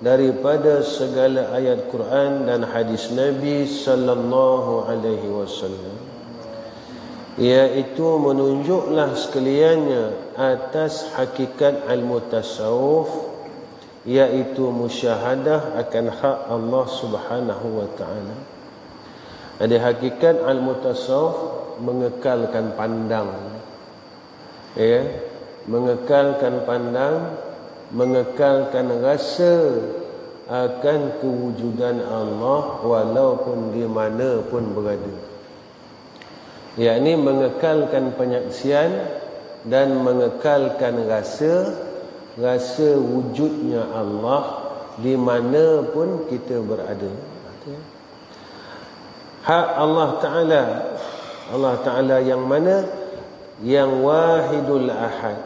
daripada segala ayat Quran dan hadis Nabi sallallahu alaihi wasallam, iaitu menunjuklah sekaliannya atas hakikat ilmu tasawuf, iaitu musyahadah akan hak Allah Subhanahu wa taala. Ada hakikat ilmu tasawuf mengekalkan pandang, mengekalkan pandang, mengekalkan rasa akan kewujudan Allah walaupun di mana pun berada, yakni mengekalkan penyaksian dan mengekalkan rasa wujudnya Allah di mana pun kita berada. Hak Allah Ta'ala yang mana? Yang wahidul ahad,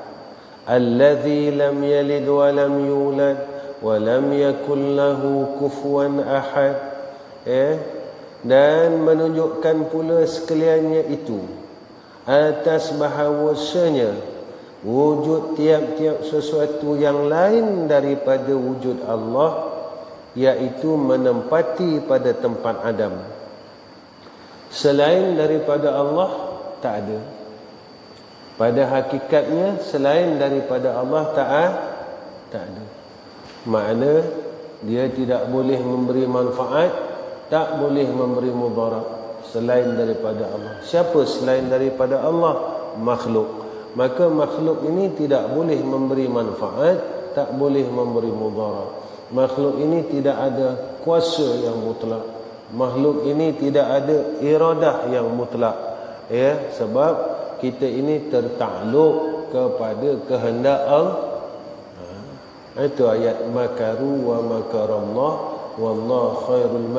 alladzi lam yalid wa lam yulad wa lam yakul lahu kufuwan ahad. Dan menunjukkan pula sekaliannya itu atas bahawasanya wujud tiap-tiap sesuatu yang lain daripada wujud Allah, iaitu menempati pada tempat Adam. Selain daripada Allah tak ada. Pada hakikatnya selain daripada Allah tak ada. Makna dia tidak boleh memberi manfaat, tak boleh memberi mudarat selain daripada Allah. Siapa selain daripada Allah? Makhluk. Maka makhluk ini tidak boleh memberi manfaat, tak boleh memberi mudarat. Makhluk ini tidak ada kuasa yang mutlak. Makhluk ini tidak ada iradah yang mutlak. Sebab kita ini tertakluk kepada kehendak Allah. Itu ayat makaru wa makarallah wallahu khairul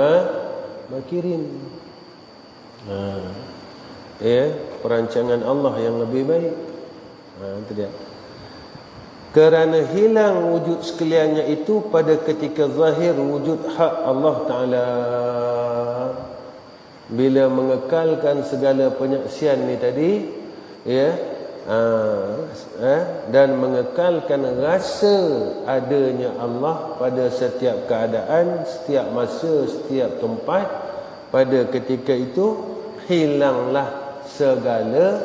makirin. Perancangan Allah yang lebih baik. Itu dia. Kerana hilang wujud sekaliannya itu pada ketika zahir wujud hak Allah Ta'ala, bila mengekalkan segala penyaksian ni tadi, dan mengekalkan rasa adanya Allah pada setiap keadaan, setiap masa, setiap tempat, pada ketika itu hilanglah segala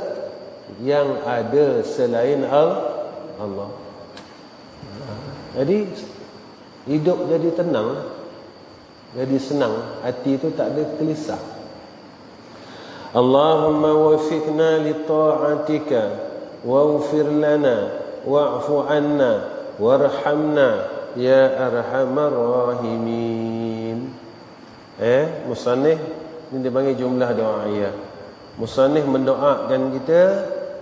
yang ada selain Allah. Jadi hidup jadi tenang, jadi senang, hati itu tak ada gelisah. Allahumma wafiqna li ta'atika waghfir lana wa'fu 'anna warhamna ya arhamar rahimin. Musannif ini dipanggil jumlah doa ya. Musannif mendoakan kita,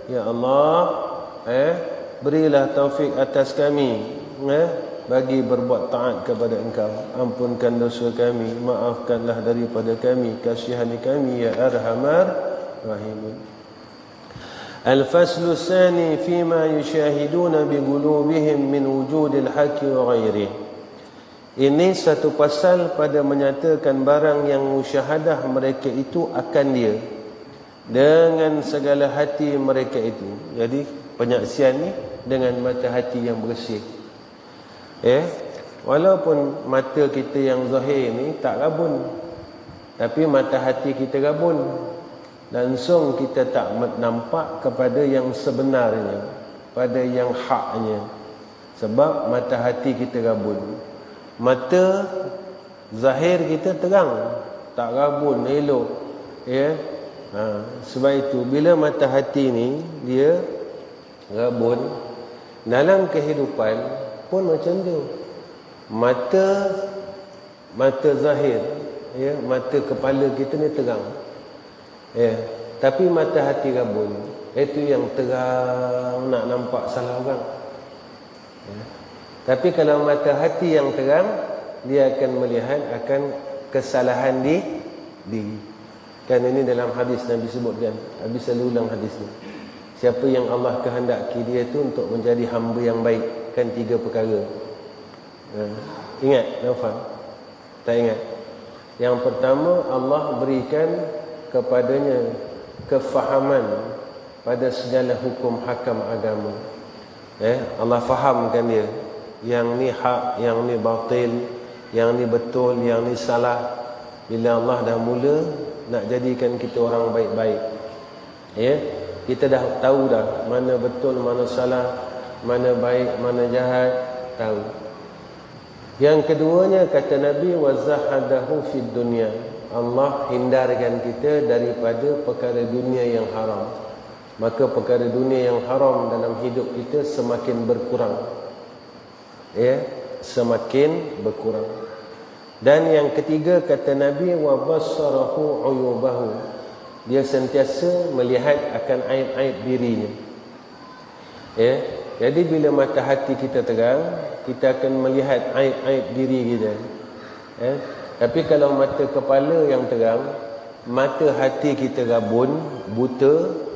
ya Allah, berilah taufik atas kami, bagi berbuat taat kepada Engkau. Ampunkan dosa kami, maafkanlah daripada kami, kasihani kami ya arhamar rahimin. Al-faslu tsani fima yushahiduna bi qulubihim min wujudil haqqi wa ghairihi. Ini satu pasal pada menyatakan barang yang musyahadah mereka itu akan dia dengan segala hati mereka itu. Jadi penyaksian ni dengan mata hati yang bersih. Walaupun mata kita yang zahir ni tak rabun, tapi mata hati kita rabun. Langsung kita tak nampak kepada yang sebenarnya, pada yang haknya. Sebab mata hati kita rabun. Mata zahir kita terang, tak rabun, elok. Sebab itu bila mata hati ni dia rabun, dalam kehidupan pun macam tu. Mata zahir, mata kepala kita ni terang, tapi mata hati rabun, itu yang terang nak nampak salah orang. Tapi kalau mata hati yang terang, dia akan melihat akan kesalahan diri. Kan ini dalam hadis Nabi sebutkan, habis selalu ulang hadis ni. Siapa yang Allah kehendaki dia tu untuk menjadi hamba yang baik, kan 3 perkara. Ingat, Naufal? Tak ingat? Yang pertama, Allah berikan kepadanya kefahaman pada segala hukum hakam agama. Allah fahamkan dia. yang ni hak, yang ni batil, yang ni betul, yang ni salah. Bila Allah dah mula nak jadikan kita orang baik-baik, ya, kita dah tahu dah mana betul, mana salah, mana baik, mana jahat, tahu. Yang keduanya kata Nabi, wazahadahu fid dunya, Allah hindarkan kita daripada perkara dunia yang haram. Maka perkara dunia yang haram dalam hidup kita semakin berkurang, ya, semakin berkurang. Dan yang ketiga kata Nabi, wa basarahu uyubahu, dia sentiasa melihat akan aib-aib dirinya, ya. Jadi bila mata hati kita terang, kita akan melihat aib-aib diri kita, ya. Tapi kalau mata kepala yang terang, mata hati kita rabun, buta,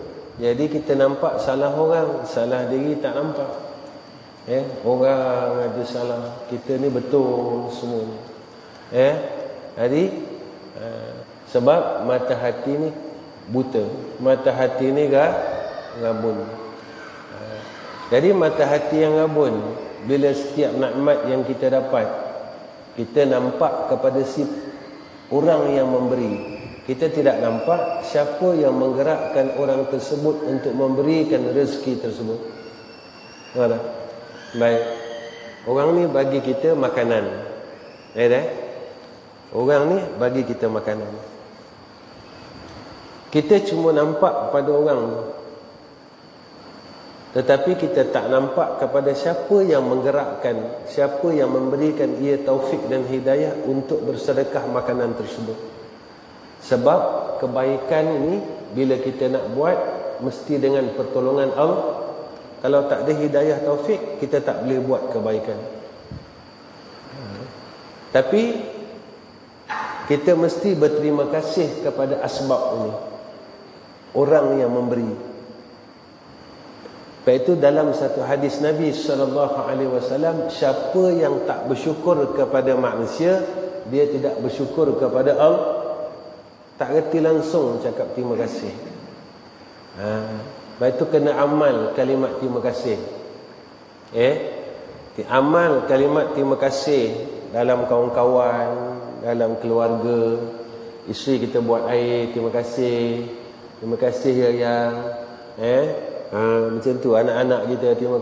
jadi kita nampak salah orang, salah diri tak nampak, ya. Orang ada salah, kita ni betul semuanya, ya. Jadi sebab mata hati ni buta, mata hati ni rabun. Jadi mata hati yang rabun, bila setiap nikmat yang kita dapat, kita nampak kepada si orang yang memberi, kita tidak nampak siapa yang menggerakkan orang tersebut untuk memberikan rezeki tersebut. Ada? Baik. Orang ni bagi kita makanan, ya. Orang ni bagi kita makanan. Kita cuma nampak pada orang, tetapi kita tak nampak kepada siapa yang menggerakkan, siapa yang memberikan ia taufik dan hidayah untuk bersedekah makanan tersebut. Sebab kebaikan ini bila kita nak buat, mesti dengan pertolongan Allah. Kalau tak ada hidayah taufik, kita tak boleh buat kebaikan. Tapi kita mesti berterima kasih kepada asbab ini, orang yang memberi. Sebab itu dalam satu hadis Nabi SAW, siapa yang tak bersyukur kepada manusia, dia tidak bersyukur kepada Allah. Tak reti langsung cakap terima kasih. Sebab itu kena amal kalimat terima kasih, amal kalimat terima kasih dalam kawan-kawan, dalam keluarga. Isteri kita buat air, terima kasih ya yang, macam tu. Anak-anak kita, terima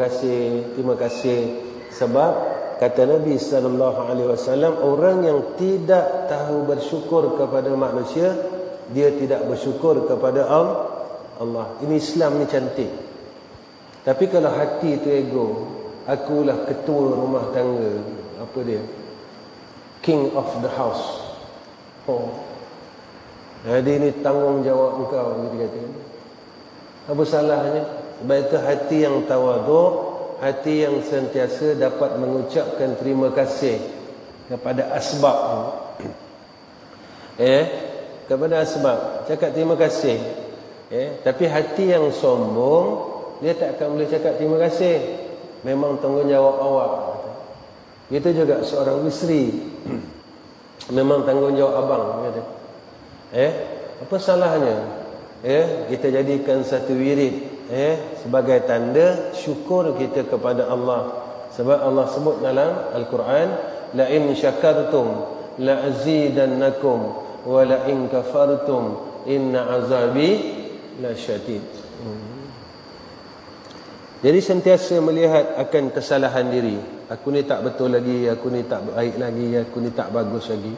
kasih. Sebab kata Nabi SAW, orang yang tidak tahu bersyukur kepada manusia, dia tidak bersyukur kepada Allah. Ini Islam ni cantik. Tapi kalau hati itu ego, akulah ketua rumah tangga, apa dia, king of the house, jadi ini tanggungjawab engkau, dia kata. Apa salahnya? Sebab itu hati yang tawaduk, hati yang sentiasa dapat mengucapkan terima kasih kepada asbab, kepada asbab, cakap terima kasih, tapi hati yang sombong, dia tak akan boleh cakap terima kasih. Memang tanggungjawab awak. Itu juga seorang isteri, memang tanggungjawab abang, kata. Apa salahnya? Kita jadikan satu wirid, sebagai tanda syukur kita kepada Allah. Sebab Allah sebut dalam Al-Quran, la in syakartum la azidannakum wa la in kafartum inna azabi la syadid. Jadi sentiasa melihat akan kesalahan diri. Aku ni tak betul lagi, aku ni tak baik lagi, aku ni tak bagus lagi.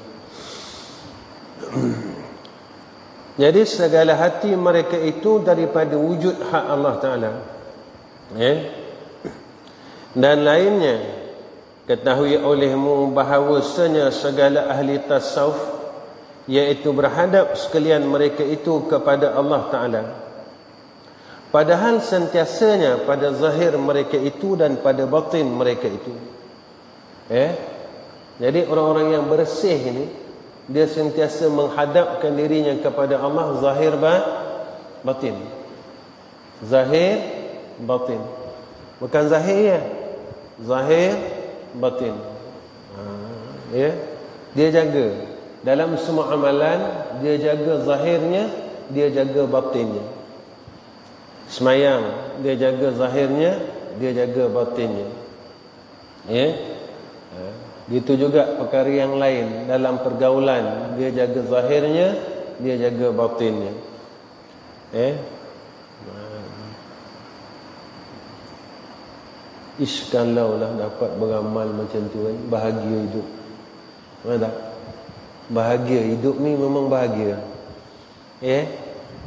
Jadi segala hati mereka itu daripada wujud hak Allah Ta'ala, dan lainnya. Ketahui olehmu bahawasanya segala ahli tasawuf, iaitu berhadap sekalian mereka itu kepada Allah Ta'ala, padahal sentiasanya pada zahir mereka itu dan pada batin mereka itu. Jadi orang-orang yang bersih ini, dia sentiasa menghadapkan dirinya kepada Allah, zahir batin. Zahir batin, bukan zahir ya, zahir batin. Dia jaga dalam semua amalan, dia jaga zahirnya, dia jaga batinnya. Semayang, dia jaga zahirnya, dia jaga batinnya. Ya. Itu juga perkara yang lain dalam pergaulan, dia jaga zahirnya, dia jaga batinnya. Kalau lah dapat beramal macam tu kan, bahagia hidup. Mana tak? Bahagia hidup ni memang bahagia.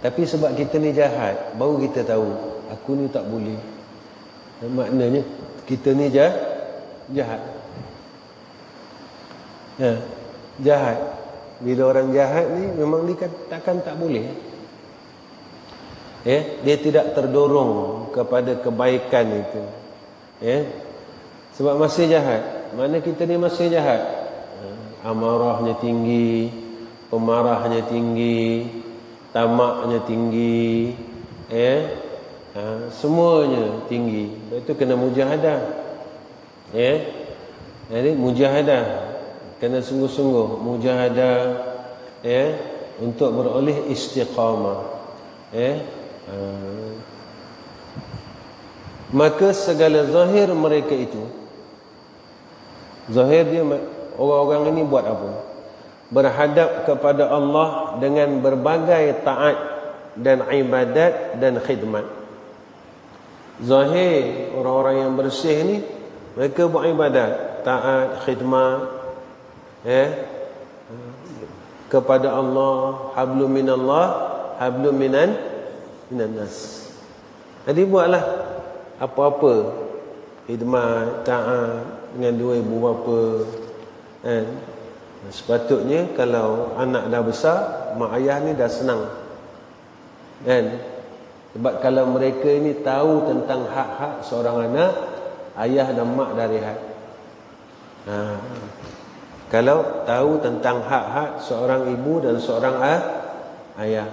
Tapi sebab kita ni jahat, baru kita tahu aku ni tak boleh. Maknanya kita ni jahat. Jahat. Bila orang jahat ni memang dia takkan tak boleh. Dia tidak terdorong kepada kebaikan itu. Sebab masih jahat. Mana kita ni masih jahat. Amarahnya tinggi, pemarahnya tinggi, tamaknya tinggi, semuanya tinggi. Itu kena mujahadah. Jadi mujahadah, kena sungguh-sungguh mujahadah, untuk beroleh istiqamah. Maka segala zahir mereka itu, zahir dia, orang-orang ini buat apa? Berhadap kepada Allah dengan berbagai taat dan ibadat dan khidmat. Zahir orang-orang yang bersih ni, mereka buat ibadat, taat, khidmat, kepada Allah, hablum minallah, hablum minan nas. Jadi buatlah apa-apa khidmat, taat dengan dua ibu bapa. Sepatutnya kalau anak dah besar, mak ayah ni dah senang. Sebab kalau mereka ini tahu tentang hak-hak seorang anak, ayah dan mak dah rehat. Kalau tahu tentang hak-hak seorang ibu dan seorang ayah.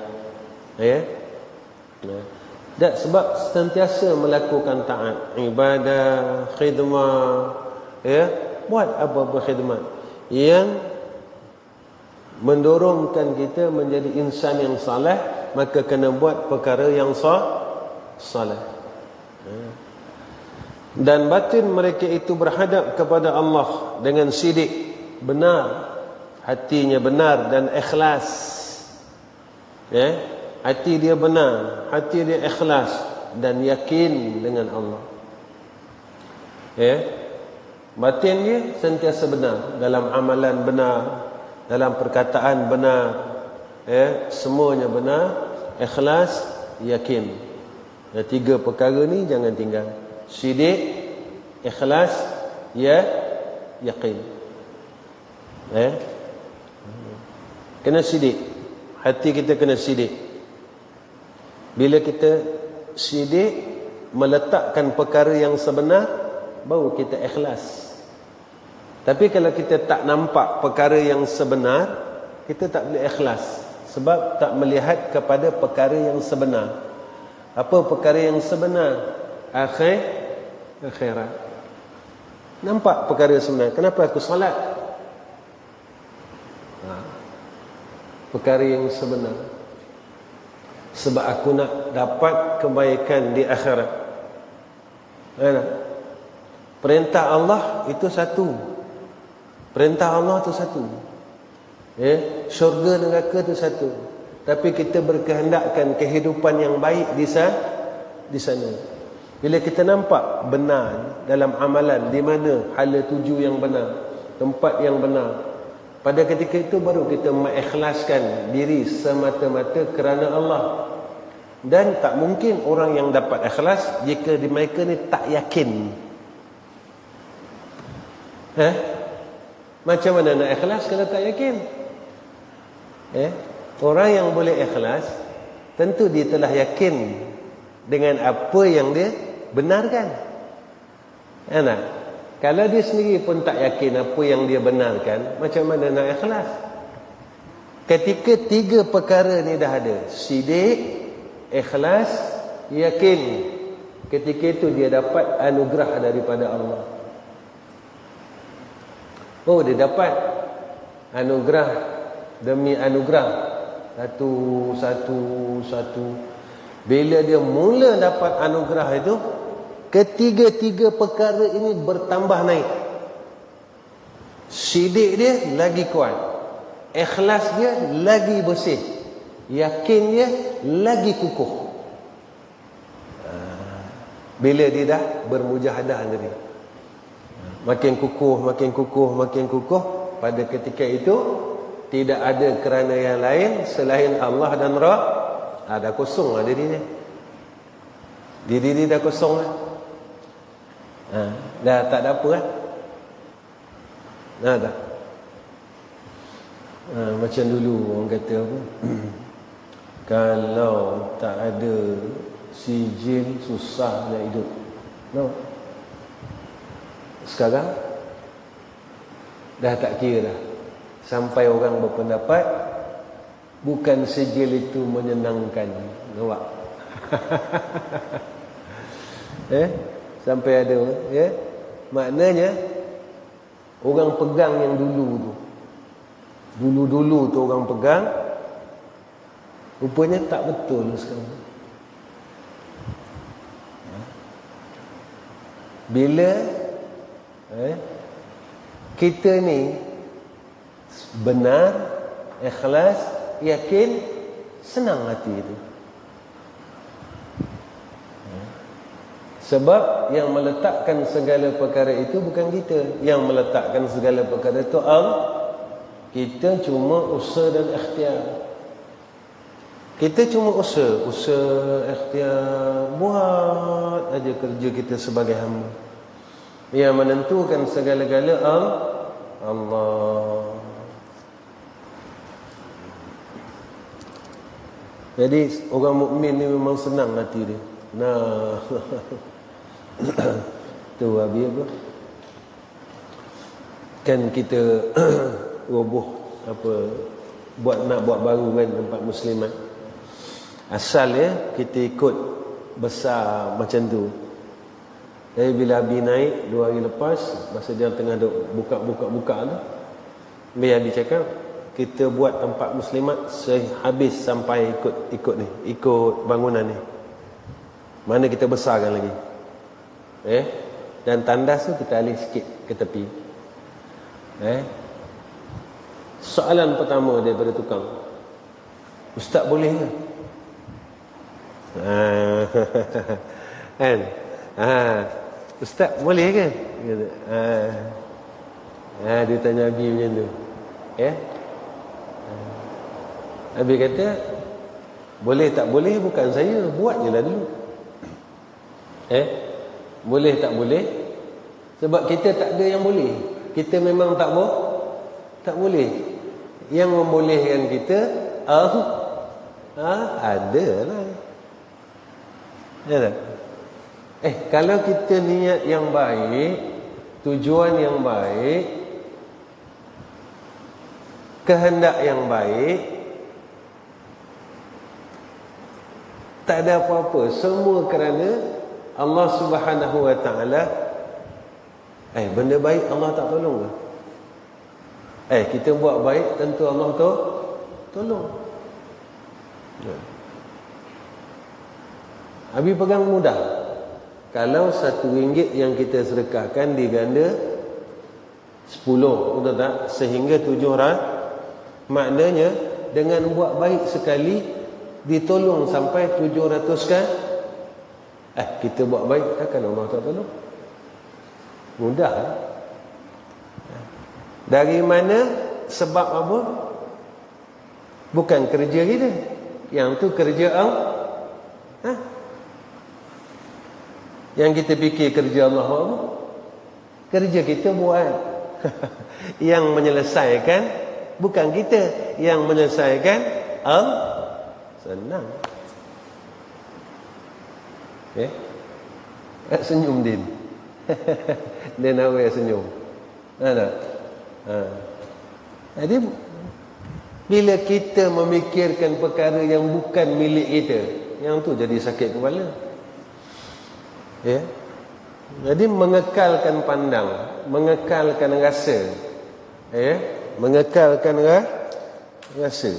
Dan sebab sentiasa melakukan taat, ibadah, khidmat, buat apa-apa khidmat yang mendorongkan kita menjadi insan yang saleh, maka kena buat perkara yang saleh. Dan batin mereka itu berhadap kepada Allah dengan sidik, benar, hatinya benar dan ikhlas. Hati dia benar, hati dia ikhlas dan yakin dengan Allah. Batin dia sentiasa benar, dalam amalan benar, dalam perkataan benar, semuanya benar, ikhlas, yakin. Tiga perkara ni jangan tinggal. Sidik, ikhlas, yakin. Kena sidik. Hati kita kena sidik. Bila kita sidik, meletakkan perkara yang sebenar, baru kita ikhlas. Tapi kalau kita tak nampak perkara yang sebenar, kita tak boleh ikhlas. Sebab tak melihat kepada perkara yang sebenar. Apa perkara yang sebenar? Akhirat. Nampak perkara sebenar. Kenapa aku salat? Perkara yang sebenar. Sebab aku nak dapat kebaikan di akhirat. Perintah Allah itu satu. Perintah Allah itu satu. Syurga neraka itu satu. Tapi kita berkehendakkan kehidupan yang baik di sana. Bila kita nampak benar dalam amalan, di mana hala tuju yang benar, tempat yang benar, pada ketika itu baru kita mengikhlaskan diri semata-mata kerana Allah. Dan tak mungkin orang yang dapat ikhlas jika mereka ni tak yakin. Macam mana nak ikhlas kalau tak yakin? Orang yang boleh ikhlas, tentu dia telah yakin dengan apa yang dia benarkan. Kalau dia sendiri pun tak yakin apa yang dia benarkan, macam mana nak ikhlas? Ketika tiga perkara ni dah ada, sidik, ikhlas, yakin, ketika itu dia dapat anugerah daripada Allah. Dia dapat anugerah demi anugerah, satu. Bila dia mula dapat anugerah itu, ketiga-tiga perkara ini bertambah naik. Syidik dia lagi kuat, ikhlas dia lagi bersih, yakin dia lagi kukuh. Bila dia dah bermujahadah tadi, makin kukuh, makin kukuh, makin kukuh, pada ketika itu tidak ada kerana yang lain selain Allah dan Rabb. Dah kosong lah diri dia. Diri dia dah kosong lah. Dah tak ada apa lah. Dah. Macam dulu orang kata apa? Kalau tak ada sijil, susah nak hidup. Nampak? Sekarang dah tak kira dah. Sampai orang berpendapat bukan sijil itu menyenangkan. Nampak? Sampai ada, maknanya orang pegang yang dulu tu. Dulu-dulu tu orang pegang, rupanya tak betul sekarang. Bila kita ni benar, ikhlas, yakin, senang hati itu. Sebab yang meletakkan segala perkara itu bukan kita. Yang meletakkan segala perkara itu Allah. Kita cuma usaha dan ikhtiar. Kita cuma usaha, ikhtiar, buat aja kerja kita sebagai hamba. Yang menentukan segala-gala Allah. Jadi orang mukmin ni memang senang hati dia. Nah, tu habis apa? Kan kita roboh apa, nak buat baru kan tempat muslimat. Asalnya kita ikut besar macam tu. Jadi bila Abi naik 2 hari lepas, masa dia tengah duk buka tu, biar Abi cakap, kita buat tempat muslimat sehabis sampai ikut bangunan ni. Mana kita besarkan lagi. Dan tandas tu kita alih sikit ke tepi. Soalan pertama daripada tukang, Ustaz boleh ke? Kan? Ustaz boleh ke? Dia tanya Abi macam tu. Abi kata, boleh tak boleh bukan saya, buat je lah dulu. Boleh tak boleh, sebab kita tak ada yang boleh. Kita memang tak boleh. Yang membolehkan kita ada lah. Ya tak? Kalau kita niat yang baik, tujuan yang baik, kehendak yang baik, tak ada apa-apa, semua kerana Allah Subhanahu wa ta'ala. Benda baik Allah tak tolong ke? Kita buat baik, tentu Allah tolong. Abi pegang mudah. Kalau RM1 yang kita sedekahkan diganda 10, betul tak? Sehingga 700. Maknanya dengan buat baik sekali ditolong sampai 700 kan? Kita buat baik, takkan Allah tak tolong? Mudah. Dari mana? Sebab apa? Bukan kerja kita. Yang tu kerja Allah. Yang kita fikir kerja Allah apa? Kerja kita buat. Yang menyelesaikan bukan kita. Yang menyelesaikan Allah. Senang. Senyum Din. Dia nak senyum. Ada. Jadi bila kita memikirkan perkara yang bukan milik kita, yang tu jadi sakit kepala. Jadi mengekalkan pandang, mengekalkan rasa, mengekalkan rasa.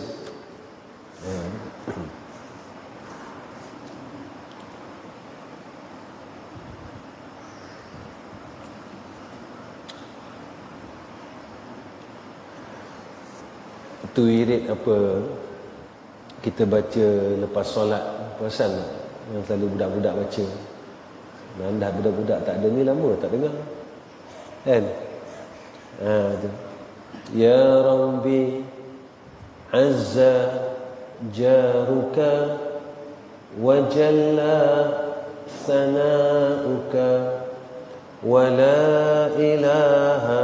Itu wirid apa kita baca lepas solat, perasan tak? Yang selalu budak-budak baca. Dah budak-budak tak ada ni lama tak dengar. Kan? Tu. Ya Rabbi azza jaruka wa jalla sana'uka wa la ilaha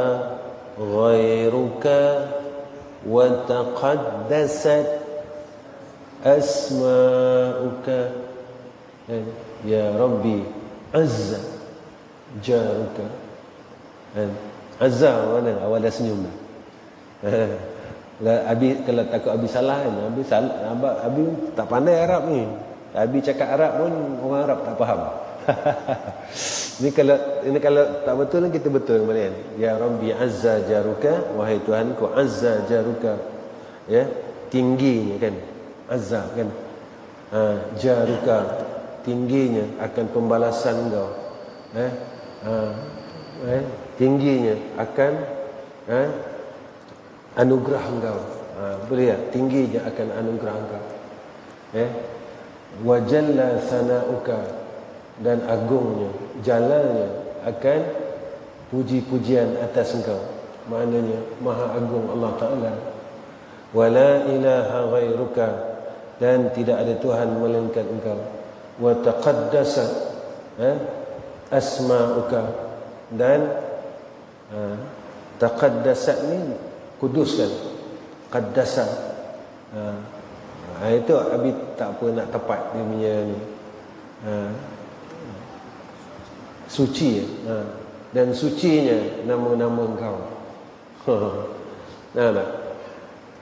ghairuka wa taqaddasat asma'uka. Ya Rabbi azza jaruka. Azza mana? Awal dah senyum dah. Abi kalau takut Abi salah kan, Abi tak pandai Arab ni. Abi cakap Arab pun orang Arab tak faham. Ini kalau tak betul kan kita betul kembali kan. Ya Rabbi azza jaruka, wahai Tuhanku azza jaruka. Ya, tingginya kan. Azza kan. Jaruka, tingginya akan pembalasan kau. Tingginya akan anugerah engkau. Boleh tak? Tingginya akan anugerah engkau. Wa jalla sana'uka, dan agungnya, jalalnya akan puji-pujian atas engkau. Maknanya maha agung Allah Ta'ala. Wa la ilaha ghairuka, dan tidak ada Tuhan melainkan engkau. Wa taqaddasat asma'uka, dan taqaddasat ni kudus kan, qaddasa. Itu Abi tak apa nak tepat dia punya ni. Suci dan sucinya nama-nama engkau. Nah, tak?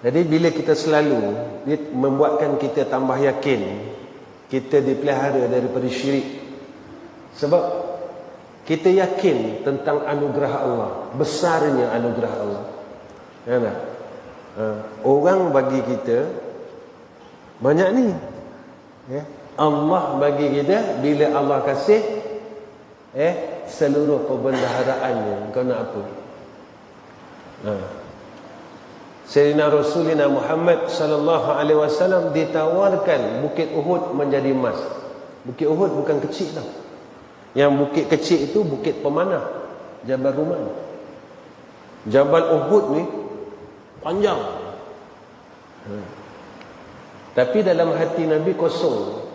Jadi bila kita selalu, dia membuatkan kita tambah yakin kita dipelihara daripada syirik. Sebab kita yakin tentang anugerah Allah, besarnya anugerah Allah. Ya tak? Orang bagi kita banyak ni. Ya. Allah bagi kita, bila Allah kasih seluruh pembendaharaannya, kau nak apa? Sayyidina Rasulina Muhammad sallallahu alaihi wasallam ditawarkan Bukit Uhud menjadi emas. Bukit Uhud bukan kecil tau. Yang bukit kecil itu bukit pemanah, Jabal Ruman. Jabal Uhud ni panjang. Tapi dalam hati Nabi kosong.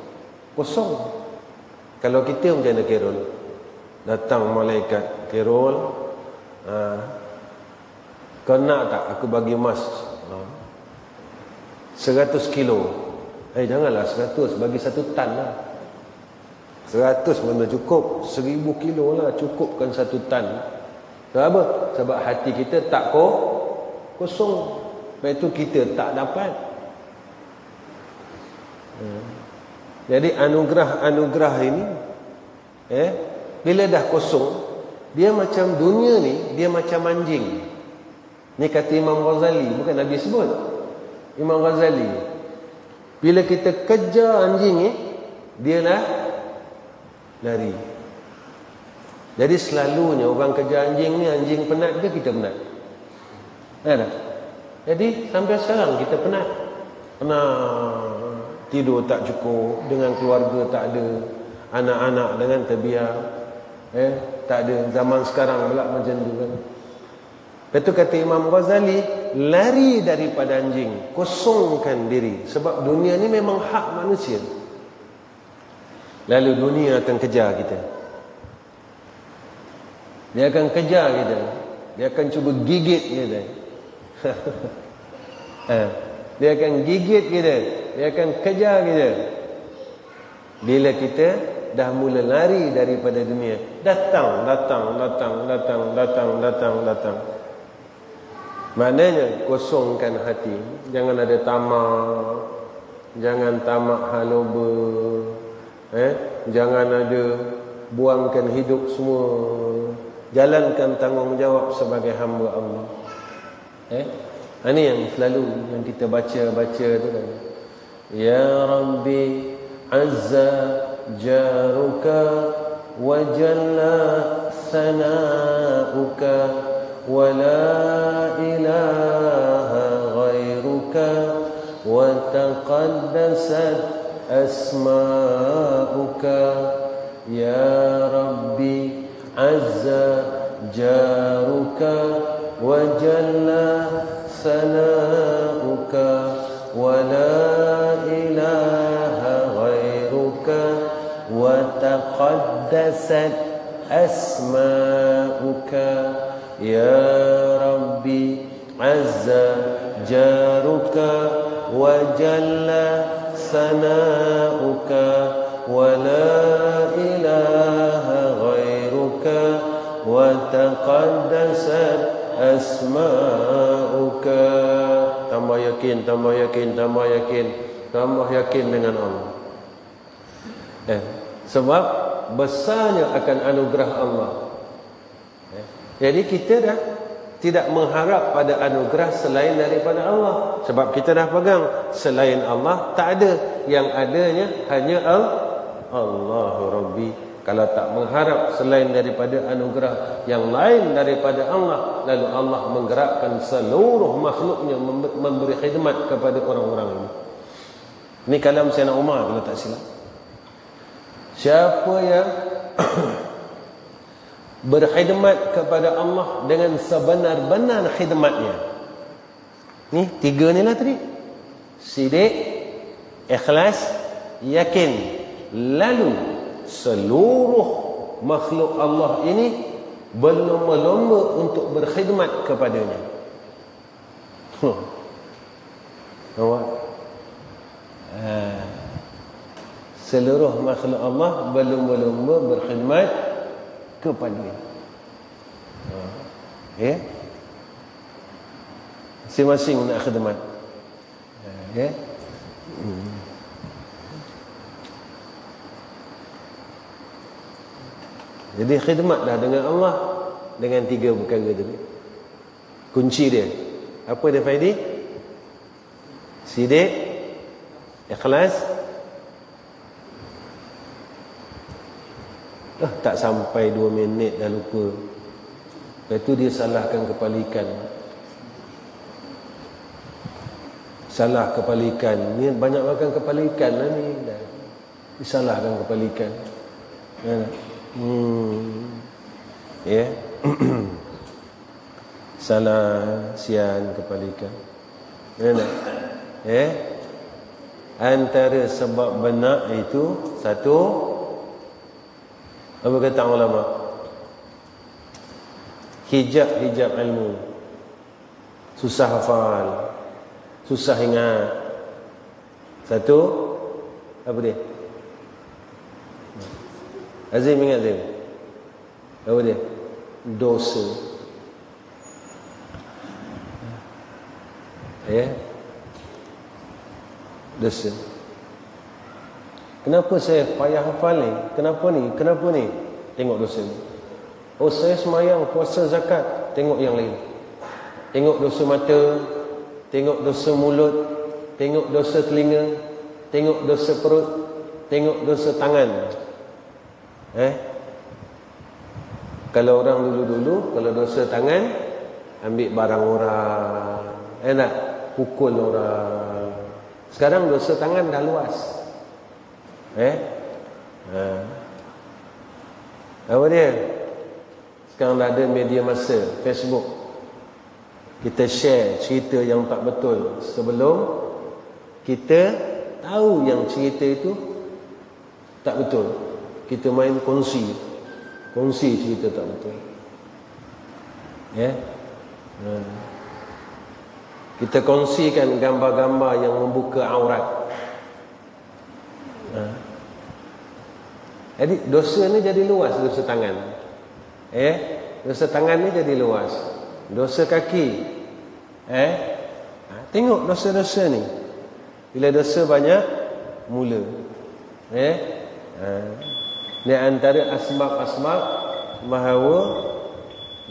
Kalau kita macam mana Kerol? Datang malaikat, Kerol, kau nak tak aku bagi emas 100 kilo? Janganlah 100, bagi 1 tan lah. 100 mana cukup, 1000 kilo lah, cukupkan 1 tan. Sebab apa? Sebab hati kita tak kosong. Sebab itu kita tak dapat. Jadi anugerah ini bila dah kosong, dia macam dunia ni, dia macam anjing. Ni kata Imam Ghazali, bukan Nabi sebut. Imam Ghazali, bila kita kejar anjing ni, dia lah lari. Jadi selalunya orang kejar anjing ni, anjing penat ke kita penat? Tak? Jadi sampai sekarang kita penat. Tidur tak cukup, dengan keluarga tak ada, anak-anak dengan terbiar, tak ada. Zaman sekarang pula macam tu kan. Itu kata Imam Ghazali, lari daripada anjing, kosongkan diri. Sebab dunia ni memang hak manusia. Lalu dunia akan kejar kita. Dia akan kejar kita. Dia akan cuba gigit kita. Dia akan gigit kita. Dia akan kejar kita. Bila kita dah mula lari daripada dunia, datang. Maknanya kosongkan hati. Jangan ada tamak. Jangan tamak haloba. Jangan ada, buangkan hidup semua. Jalankan tanggungjawab sebagai hamba Allah. Ini yang selalu yang kita baca tu kan. Ya Rabbi azza jaruka wa jalla sana'uka wa la ilaha ghairuka وتقدست أسماؤك يا ربي عز جارك وجل ثناؤك ولا إله غيرك وتقدست أسماؤك يا ربي عز جارك وجل ثناؤك ولا إله غيرك وتقدست أسماؤك. Tambah yakin, tambah yakin, tambah yakin, tambah yakin dengan Allah. Sebab besarnya akan anugerah Allah. Jadi kita dah tidak mengharap pada anugerah selain daripada Allah. Sebab kita dah pegang selain Allah tak ada. Yang adanya hanya Allahu Rabbi. Kalau tak mengharap selain daripada anugerah yang lain daripada Allah, lalu Allah menggerakkan seluruh makhluknya memberi khidmat kepada orang-orang ini. Ini kalam Sayyidina Umar kalau tak silap. Siapa yang berkhidmat kepada Allah dengan sebenar-benar khidmatnya. Ni tiga ni lah tadi. Sidik, ikhlas, yakin. Lalu seluruh makhluk Allah ini berlomba-lomba untuk berkhidmat kepadanya. Nampak? Seluruh makhluk Allah berlomba-lomba berkhidmat kepadanya. Ya? Masing-masing nak khidmat. Ya? Jadi khidmatlah dengan Allah dengan tiga perkara tadi. Kunci dia. Apa dia Faidi? Sidik, ikhlas. Tak sampai 2 minit dah lupa. Lepas tu dia salahkan kepala ikan. Salah kepala ikan. Ni banyak makan kepala ikan lah ni. Disalahkan kepala ikan. Ya. Salah sian kepala ikan. Antara sebab benak itu satu, apa kata ulama? Hijab ilmu. Susah hafal, susah ingat. Satu, apa dia? Azim ingat Azim? Apa dia? Dosa. Ya? Dosa. Kenapa saya payah hafal ni? Kenapa ni? Kenapa ni? Tengok dosa ni. Oh, saya semayang, puasa, zakat. Tengok yang lain. Tengok dosa mata, tengok dosa mulut, tengok dosa telinga, tengok dosa perut, tengok dosa tangan. Kalau orang dulu-dulu, kalau dosa tangan, ambil barang orang, tak? Pukul orang. Sekarang dosa tangan dah luas. Apa dia? Sekarang dah ada media massa, Facebook. Kita share cerita yang tak betul sebelum kita tahu yang cerita itu tak betul. Kita main kongsi cerita tak betul. Kita kongsikan gambar-gambar yang membuka aurat. Jadi dosa ni jadi luas, dosa tangan. Dosa tangan ni jadi luas. Dosa kaki. Tengok dosa-dosa ni. Bila dosa banyak, mula. Ni antara asbab-asbab bahawa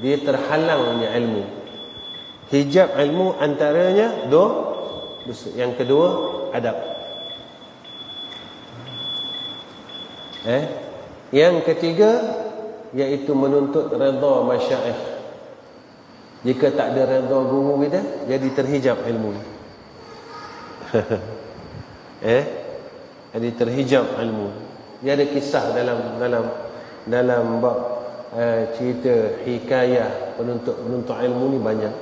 dia terhalangnya ilmu. Hijab ilmu antaranya dosa. Yang kedua, adab. Yang ketiga, iaitu menuntut redha masyaikh. Jika tak ada redha guru kita, jadi terhijab ilmu. Ada terhijab ilmu. Dia ada kisah dalam bab cerita hikayah penuntut ilmu ni banyak.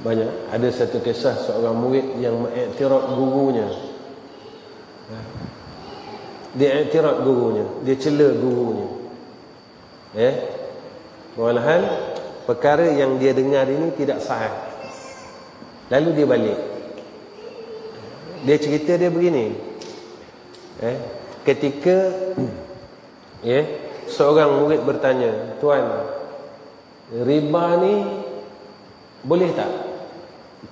Banyak. Ada satu kisah seorang murid yang mengiktiraf gurunya. Dia iktiraf gurunya, dia cela gurunya. Walhal perkara yang dia dengar ini tidak sahih. Lalu dia balik. Dia cerita dia begini. Ketika seorang murid bertanya, "Tuan, riba ni boleh tak?"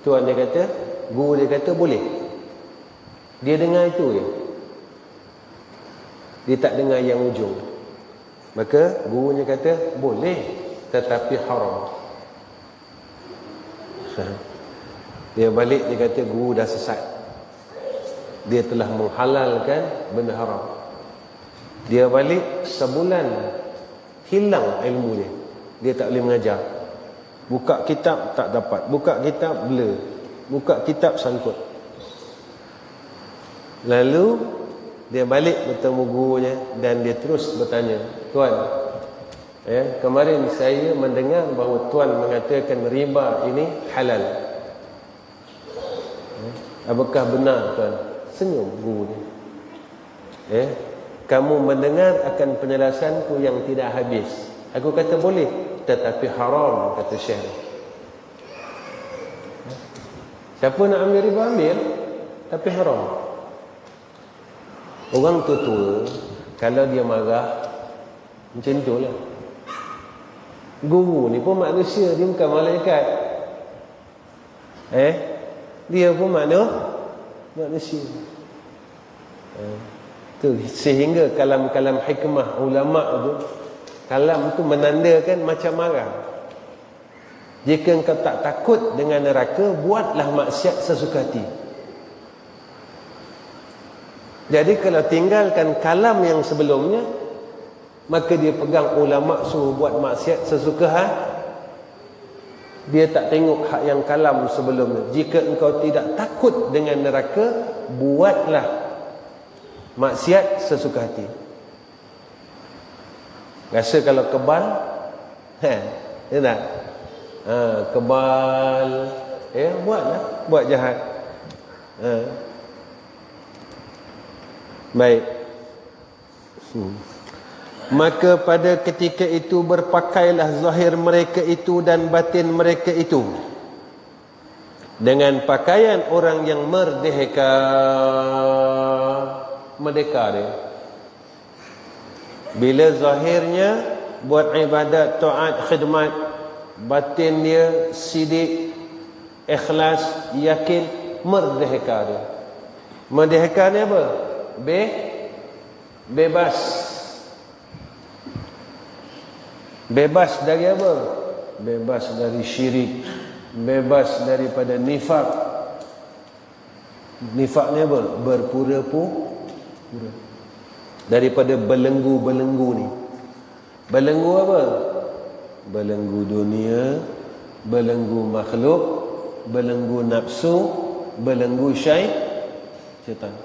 Tuan dia kata, guru dia kata boleh. Dia dengar itu je. Dia tak dengar yang ujung. Maka gurunya kata boleh, tetapi haram. Dia balik, dia kata guru dah sesat. Dia telah menghalalkan benda haram. Dia balik sebulan, hilang ilmu dia. Dia tak boleh mengajar. Buka kitab tak dapat, buka kitab blur, buka kitab sangkut. Lalu dia balik bertemu gurunya dan dia terus bertanya, "Tuan, kemarin saya mendengar bahawa tuan mengatakan riba ini halal. Apakah benar tuan?" Senyum gurunya. "Kamu mendengar akan penjelasanku yang tidak habis." Aku kata boleh, tetapi haram, kata Syekh. Siapa nak ambil riba ambil, tapi haram. Orang tua kalau dia marah macam itulah. Guru ni pun manusia, dia bukan malaikat. Dia pun manusia. Sehingga kalam-kalam hikmah ulama tu, kalam tu menandakan macam marah. Jika engkau tak takut dengan neraka, buatlah maksiat sesuka hati. Jadi kalau tinggalkan kalam yang sebelumnya, maka dia pegang ulama suruh buat maksiat sesuka hati. Dia tak tengok hak yang kalam sebelumnya. Jika engkau tidak takut dengan neraka, buatlah maksiat sesuka hati. Rasa kalau kebal, ya tak? Kebal, buatlah, buat jahat. Baik. Maka pada ketika itu berpakailah zahir mereka itu dan batin mereka itu dengan pakaian orang yang merdeka. Merdeka dia. Bila zahirnya buat ibadat, taat, khidmat, batin dia sidik, ikhlas, yakin, merdeka dia. Merdeka ni apa? Bebas. Bebas dari apa? Bebas dari syirik, bebas daripada nifak. Nifak ni apa? Berpura-pura. Daripada belenggu-belenggu ni. Belenggu apa? Belenggu dunia, belenggu makhluk, belenggu nafsu, belenggu syaitan.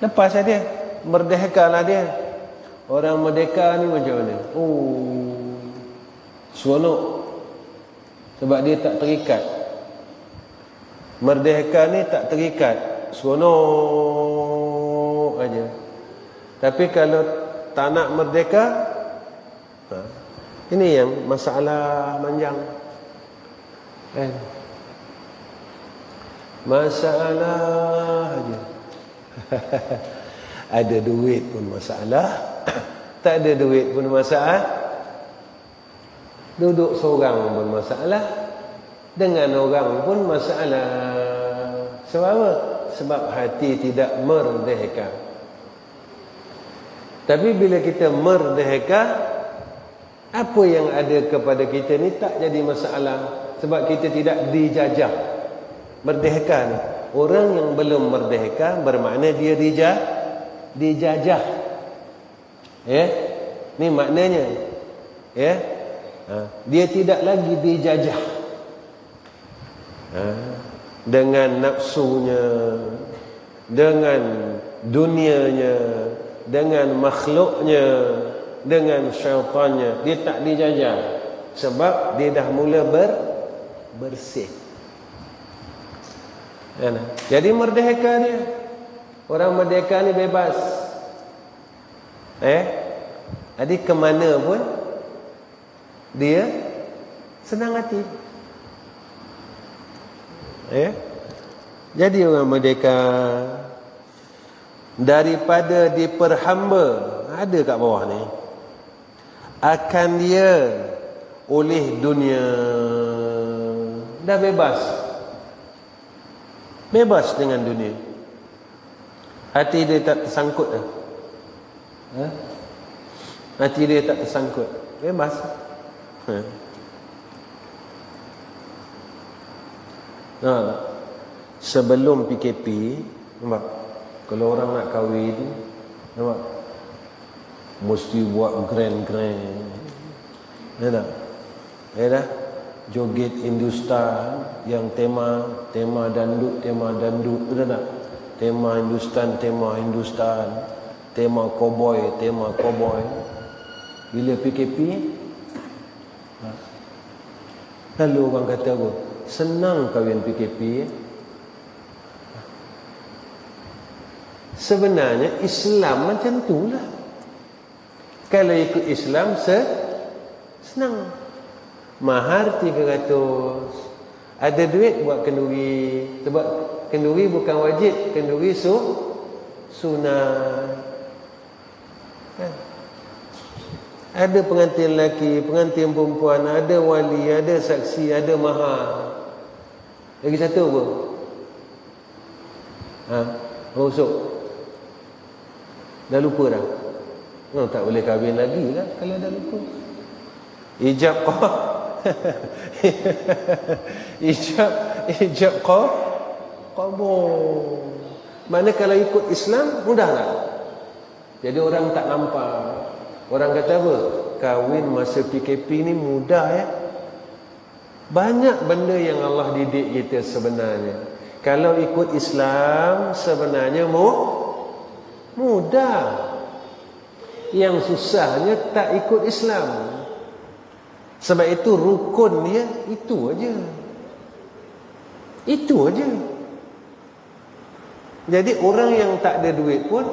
Lepas dia, merdekalah dia. Orang merdeka ni macam mana? Seronok. Sebab dia tak terikat. Merdeka ni tak terikat, seronok aja. Tapi kalau tak nak merdeka, ini yang masalah manjang. Masalah aja. Ada duit pun masalah, tak ada duit pun masalah. Duduk seorang pun masalah, dengan orang pun masalah. Sebab apa? Sebab hati tidak merdeka. Tapi bila kita merdeka, apa yang ada kepada kita ni tak jadi masalah. Sebab kita tidak dijajah. Merdeka ni, orang yang belum merdeka bermakna dia dijajah. Ni maknanya. Dia tidak lagi dijajah. dengan nafsunya, dengan dunianya, dengan makhluknya, dengan syaitannya. Dia tak dijajah sebab dia dah mula bersih. Jadi merdeka dia. Orang merdeka ni bebas. Jadi ke mana pun dia senang hati. Jadi orang merdeka daripada diperhamba, ada kat bawah ni, akan dia oleh dunia. Dah bebas. Bebas dengan dunia. Hati dia tak tersangkut dah. Hati dia tak tersangkut. Bebas. Sebelum PKP, nampak? Kalau orang nak kahwin, nampak? Mesti buat grand-grand. Ya tak? Ya dah? Joget Hindustan yang tema dandut, betul tak? Tema Hindustan, tema cowboy. Bila PKP, lalu orang kata apa? Senang kahwin PKP. Sebenarnya Islam macam itulah. Kalau ikut Islam senang. Mahar 300. Ada duit buat kenduri. Sebab kenduri bukan wajib, kenduri sunat. Ada pengantin lelaki, pengantin perempuan, ada wali, ada saksi, ada mahar. Lagi satu apa? Rosok. Dah lupa dah. Tak boleh kahwin lagi lah kalau dah lupa. Ijab qabul. Mana kalau ikut Islam mudah tak? Jadi orang tak nampak. Orang kata apa? Kahwin masa PKP ni mudah ya. Banyak benda yang Allah didik kita sebenarnya. Kalau ikut Islam sebenarnya mudah. Yang susahnya tak ikut Islam. Sebab itu rukun dia itu aja. Itu aja. Jadi orang yang tak ada duit pun,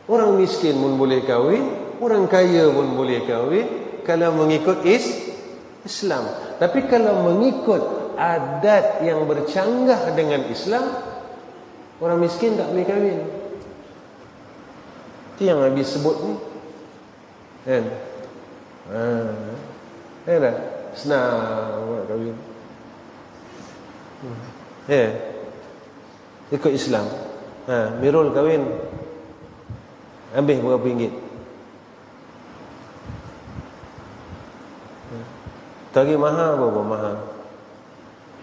orang miskin pun boleh kahwin, orang kaya pun boleh kahwin kalau mengikut Islam. Tapi kalau mengikut adat yang bercanggah dengan Islam, orang miskin tak boleh kahwin. Itu yang Nabi sebut ni. Kan? Dah senang nak kahwin. Ikut Islam. Mirul kahwin habis berapa ringgit? Tari mahal berapa mahal?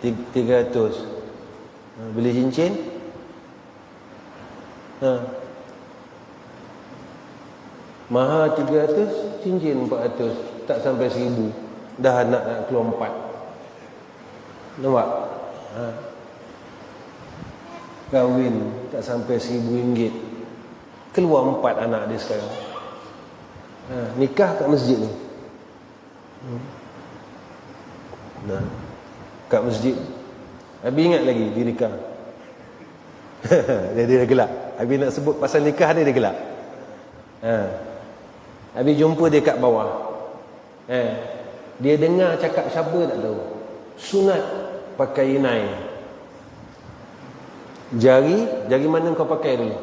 300. Beli cincin? Mahal 300, cincin 400. Tak sampai 1000. Dah nak keluar 4. Nampak? Kahwin tak sampai 1000 ringgit. Keluar 4 anak dia sekarang. Nikah kat masjid ni. Kat masjid. Habis ingat lagi dia nikah. Dia gelak. Habis nak sebut pasal nikah dia gelak. Habis jumpa dia kat bawah. Dia dengar cakap siapa tak tahu. Sunat pakai inai. Jari mana kau pakai dulu?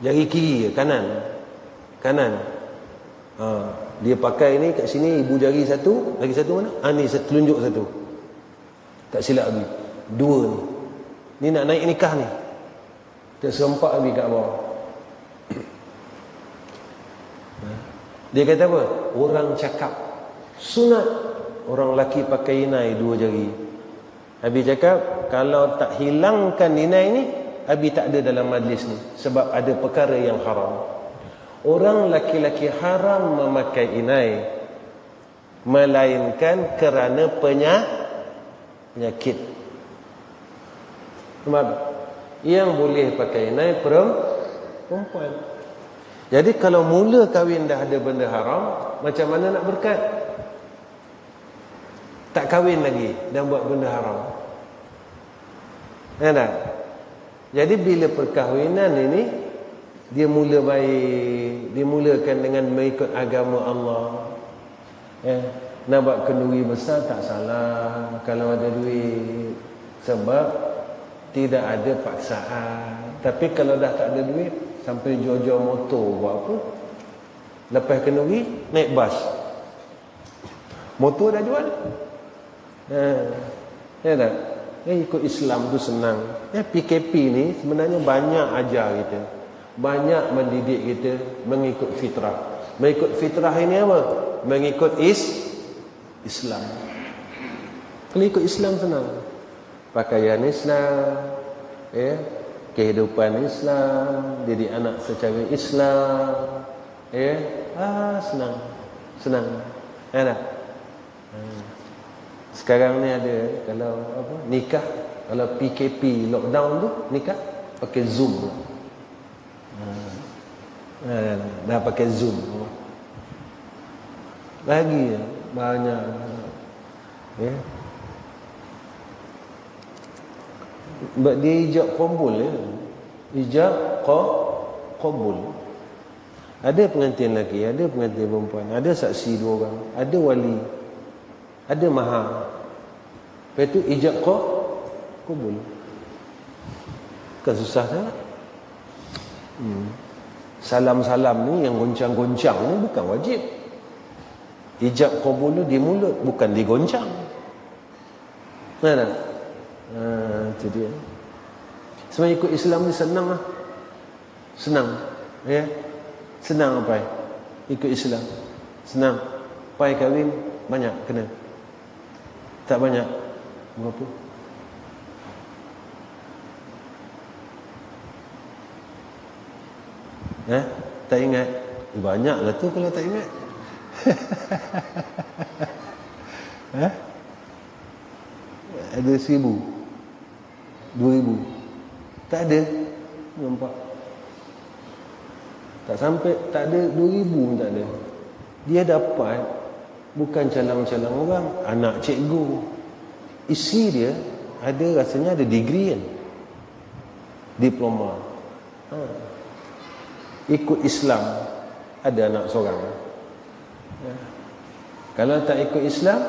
Jari kiri ke kanan? Kanan. Dia pakai ni kat sini, ibu jari satu, lagi satu mana? Ni telunjuk satu. Tak silap lagi. 2 ni. Ni nak naik nikah ni. Terserempak lagi kat bawah. Dia kata apa? Orang cakap sunat orang lelaki pakai inai 2 jari. Habis cakap kalau tak hilangkan inai ni, Habis tak ada dalam majlis ni. Sebab ada perkara yang haram. Orang laki-laki haram memakai inai. melainkan kerana penyakit. Sebab yang boleh pakai inai perempuan. Jadi kalau mula kahwin dah ada benda haram, macam mana nak berkat? Tak kahwin lagi dan buat benda haram. Ya tak? Jadi bila perkahwinan ini dia mula baik, dimulakan dengan mengikut agama Allah. Nak buat kenduri besar tak salah kalau ada duit, sebab tidak ada paksaan. Tapi kalau dah tak ada duit, sampai jual-jual motor buat apa? Lepas kenduri naik bas, motor dah jual. Ya tak? Ikut Islam tu senang. PKP ni sebenarnya banyak ajar kita, banyak mendidik kita mengikut fitrah. Mengikut fitrah ini apa? Mengikut Islam. Kalau ikut Islam senang. Pakaian Islam, kehidupan Islam, didik anak secara Islam, senang. Ya tak? Sekarang ni ada kalau apa nikah, kalau PKP lockdown tu nikah pakai Zoom. Dah pakai Zoom. Lagi banyak dia ijab qabul ijab qabul. Ada pengantin lelaki, ada pengantin perempuan, ada saksi 2 orang, ada wali, ada mahar. Lepas tu ijab qabul. Bukan susah sangat. Salam-salam ni yang goncang-goncang ni bukan wajib. Ijab qabul tu di mulut, bukan digoncang. Mana? Itu dia. Semua ikut Islam ni senang lah. Senang. Senang apa? Ikut Islam senang. Pai kahwin banyak kena. Tak banyak berapa? Tak ingat? Banyaklah tu kalau tak ingat. Ada 1,000, 2,000. Tak ada. Nampak? Tak sampai, tak ada 2,000 pun tak ada. Dia dapat bukan calang-calang orang, anak cikgu. Isi dia ada, rasanya ada degree kan, diploma. Ikut Islam ada anak seorang. Kalau tak ikut Islam,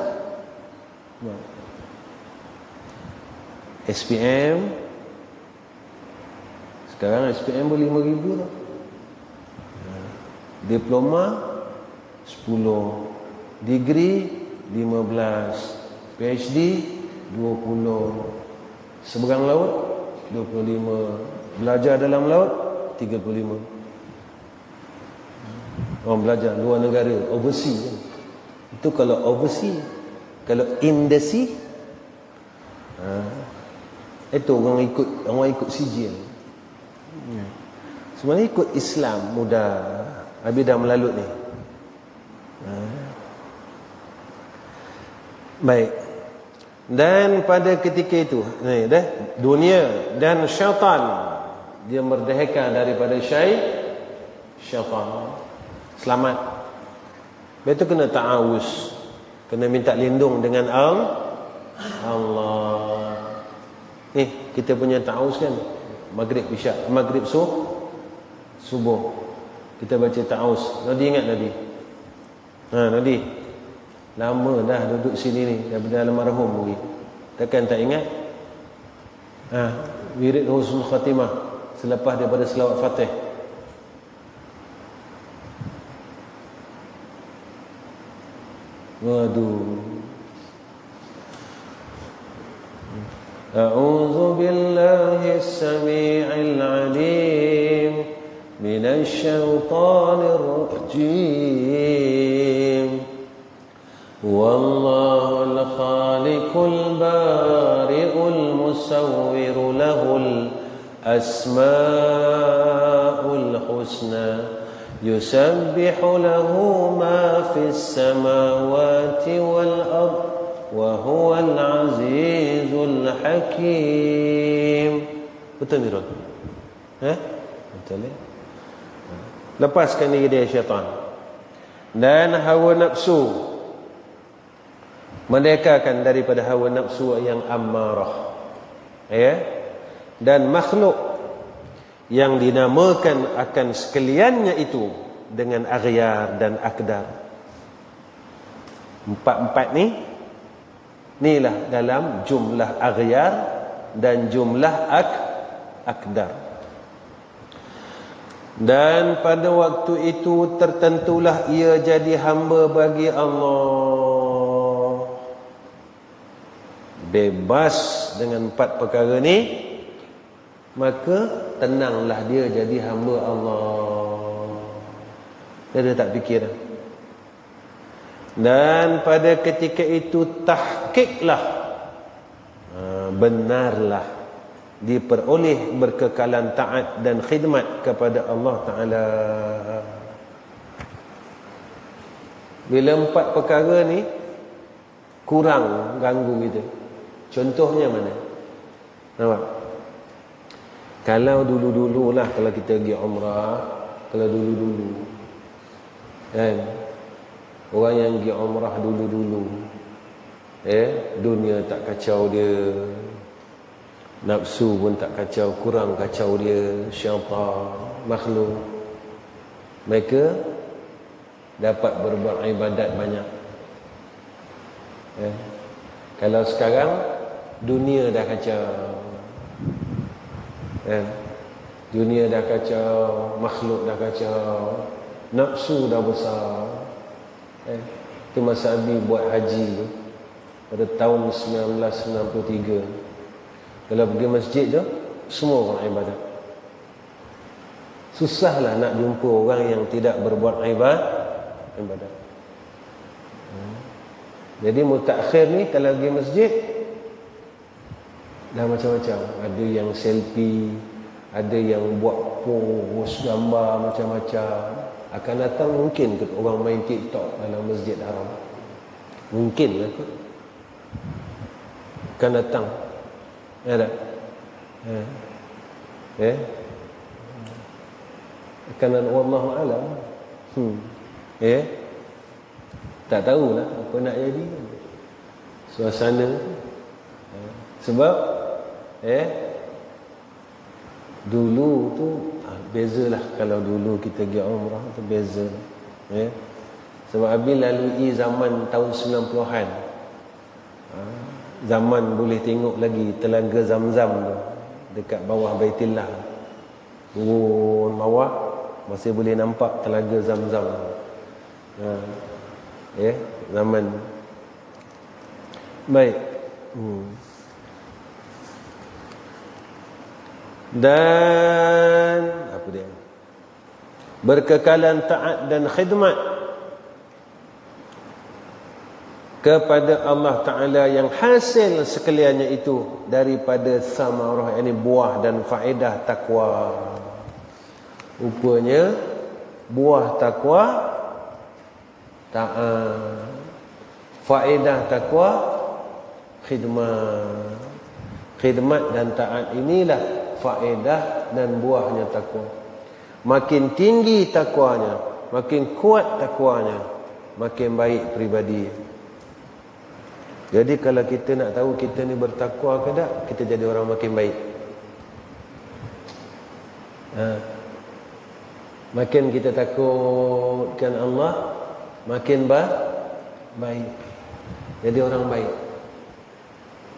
SPM sekarang SPM pun 5,000 tau. Diploma 10, degree 15, PhD 20, seberang laut 25, belajar dalam laut 35. Orang belajar luar negara, overseas kan? Itu kalau overseas. Kalau in the sea, itu orang ikut sijil. Sebenarnya ikut Islam mudah. Habis dah melalut ni. Baik. Dan pada ketika itu dunia dan syaitan, dia merdeka daripada syaitan. Selamat. Lepas tu kena ta'awuz, kena minta lindung dengan Allah. Kita punya ta'awuz kan, maghrib isyak, maghrib subuh kita baca ta'awuz. Nadi ingat Nadi? Nadi lama dah duduk sini ni, daripada almarhum lagi. Takkan tak ingat? Wirid husnul khatimah selepas daripada selawat Fatih. Waduh. A'udzu billahi as-sami'il 'alim minasy syaithanir rajim. Wallahul khaliqul bari'ul musawwir lahul asma'ul الحسنى يسبح له ما في السماوات والأرض وهو العزيز الحكيم. Betul ni Ron? Betul ya? Lepaskan diri dari syaitan dan hawa nafsu, merdekakan daripada hawa nafsu yang ammarah, ya, dan makhluk yang dinamakan akan sekaliannya itu dengan aghyar dan akdar. Empat-empat ni, inilah dalam jumlah aghyar dan jumlah akdar. Dan pada waktu itu tertentulah ia jadi hamba bagi Allah. Bebas dengan empat perkara ni, maka tenanglah dia jadi hamba Allah. Dia tak fikir. Dan pada ketika itu tahqiqlah, benarlah diperoleh berkekalan taat dan khidmat kepada Allah Ta'ala. Bila empat perkara ni kurang ganggu kita, contohnya mana? Nampak? Kalau dulu-dulu lah, kalau kita pergi umrah, kalau dulu-dulu kan, orang yang pergi umrah dulu-dulu, dunia tak kacau dia, nafsu pun tak kacau, kurang kacau dia, syaitan, makhluk, mereka dapat berbuat ibadat banyak. Kalau sekarang dunia dah kacau, dunia dah kacau, makhluk dah kacau, nafsu dah besar. Itu masa Abi buat haji tu pada tahun 1993. Kalau pergi masjid tu, semua orang ibadat. Susahlah nak jumpa orang yang tidak berbuat ibadat. Jadi mutakhir ni kalau pergi masjid, dah macam-macam. Ada yang selfie, ada yang buat post gambar macam-macam. Akan datang mungkin ke orang main TikTok dalam Masjid Haram? Mungkin lah kot. Akan datang. Ya tak? Kerana wallahu alam. Tak tahulah apa nak jadi. Suasana. Sebab dulu tu bezalah. Kalau dulu kita pergi umrah tu beza. Sebab Abi lalui zaman tahun 90-an. Zaman boleh tengok lagi telaga Zamzam tu dekat bawah Baitillah. Turun bawah masih boleh nampak telaga Zamzam. Zaman baik. Dan apa dia? Berkekalan taat dan khidmat kepada Allah Ta'ala yang hasil sekaliannya itu daripada samarah, ini buah dan faedah takwa. Rupanya buah takwa taat, faedah takwa khidmat. Khidmat dan taat inilah faedah dan buahnya takwa. Makin tinggi takwanya, makin kuat takwanya, makin baik pribadi. Jadi kalau kita nak tahu kita ni bertakwa ke tak, kita jadi orang makin baik. Makin kita takutkan Allah, makin baik. Jadi orang baik.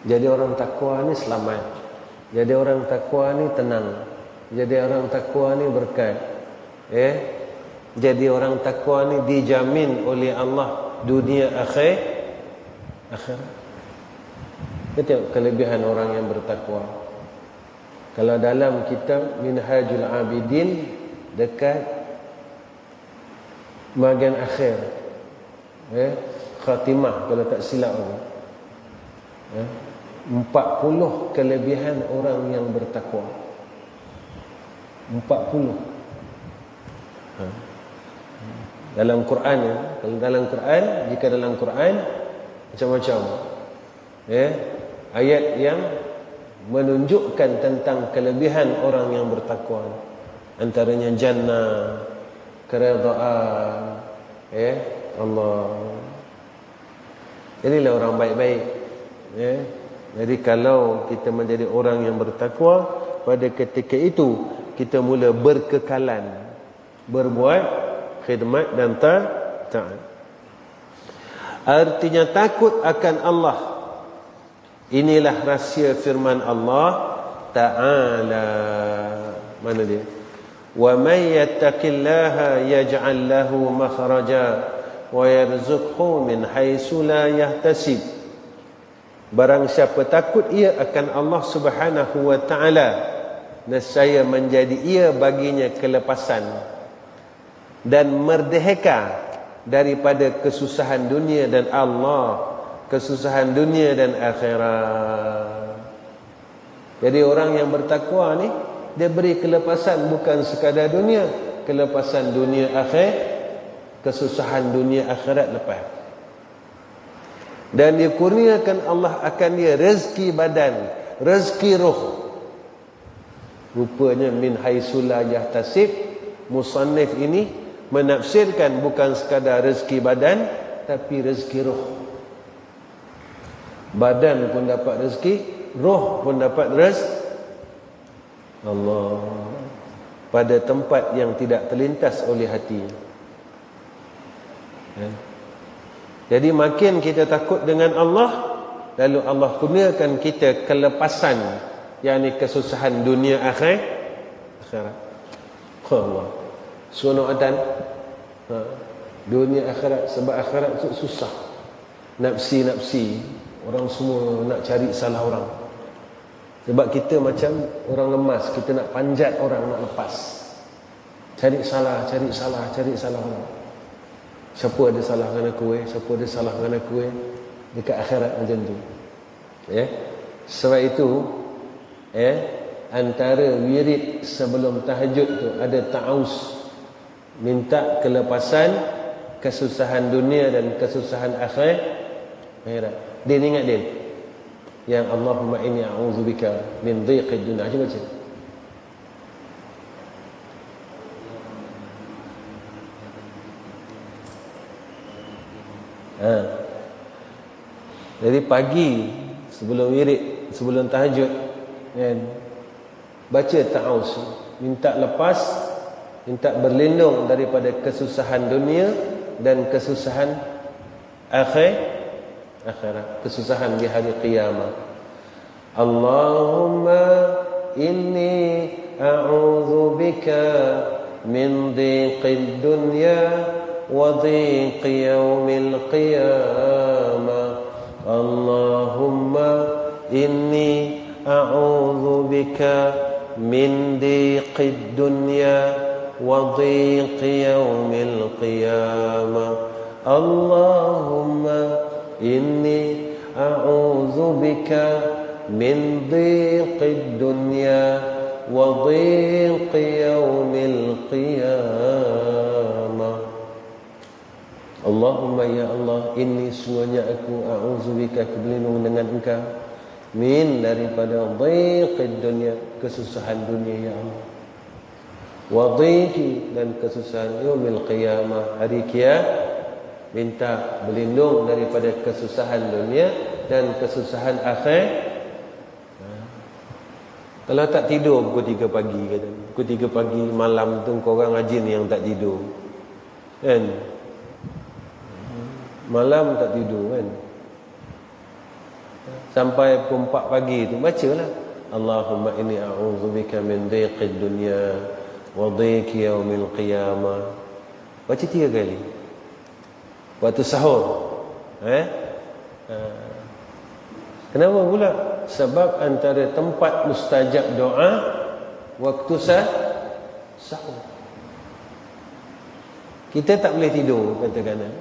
Jadi orang takwa ni selamat. Jadi orang takwa ni tenang. Jadi orang takwa ni berkat. Jadi orang takwa ni dijamin oleh Allah dunia akhirat. Kita tengok kelebihan orang yang bertakwa. Kalau dalam kitab Minhajul Abidin dekat bahagian akhir, khatimah kalau tak silap aku, 40 kelebihan orang yang bertakwa. 40. Ha. Dalam Quran ya, kalau dalam Quran, jika dalam Quran macam-macam. Ya, ayat yang menunjukkan tentang kelebihan orang yang bertakwa. Antaranya jannah, keredaan, ya, Allah. Jadilah orang baik-baik. Ya. Jadi kalau kita menjadi orang yang bertakwa, pada ketika itu kita mula berkekalan berbuat khidmat dan taat. Artinya takut akan Allah. Inilah rahsia firman Allah Ta'ala. Mana dia? Wa may yattaqillaha yaj'al lahu makhraja wa yarzuqhu min haitsu la yahtasib. Barang siapa takut ia akan Allah Subhanahu wa taala, nescaya menjadi ia baginya kelepasan dan merdeka daripada kesusahan dunia dan Allah, kesusahan dunia dan akhirat. Jadi orang yang bertakwa ni, dia beri kelepasan bukan sekadar dunia, kelepasan dunia akhir, kesusahan dunia akhirat lepas. Dan dia kurniakan Allah akan dia rezeki badan, rezeki roh. Rupanya min haitsu la yahtasib, musannif ini menafsirkan bukan sekadar rezeki badan, tapi rezeki roh. Badan pun dapat rezeki, roh pun dapat rezeki. Allah, pada tempat yang tidak terlintas oleh hati. Jadi makin kita takut dengan Allah, lalu Allah kurniakan kita kelepasan, yakni kesusahan dunia akhirat. Allah, suno adan dunia akhirat, sebab akhirat itu susah. Nafsi, orang semua nak cari salah orang. Sebab kita macam orang lemas, kita nak panjat orang, nak lepas. Cari salah orang. Siapa ada salah dengan aku, siapa ada salah dengan aku, dekat akhirat macam tu. Ya. Sebab itu, antara wirid sebelum tahajud tu ada ta'awuz, minta kelepasan kesusahan dunia dan kesusahan akhirat. Dia ingat dia yang Allahumma inni a'udzubika min dhiqid dunya. Cuba baca. Jadi pagi sebelum wirid, sebelum tahajud, kan, baca ta'awuz, minta lepas, minta berlindung daripada kesusahan dunia dan kesusahan akhirat, kesusahan di hari qiyamah. Allahumma inni a'udzubika min dhiqid dunya wa dhiqi yaumil qiyamah. Allahumma inni a'udzubika min dhiqid dunya wa dhiqi yaumil qiyamah. Allahumma inni a'udzubika min dhiqid dunya wa dhiqi yaumil qiyamah. Allahumma ya Allah, inni semuanya aku a'udzubika, aku berlindung dengan engkau, min daripada dhiqid dunya, kesusahan dunia ya Allah, wa dhiqi dan kesusahan yaumil qiyamah, hari kiamat. Minta berlindung daripada kesusahan dunia dan kesusahan akhir. Kalau tak tidur pukul 3 pagi kata, pukul 3 pagi malam tu korang rajin yang tak tidur, kan? Malam tak tidur, kan? Sampai pukul 4 pagi tu bacalah Allahumma inni a'udzubika min dhiqid dunya wa dhiqi yaumil qiyamah. Baca 3 kali waktu sahur. Kenapa pula? Sebab antara tempat mustajab doa waktu sahur. Kita tak boleh tidur, katakan,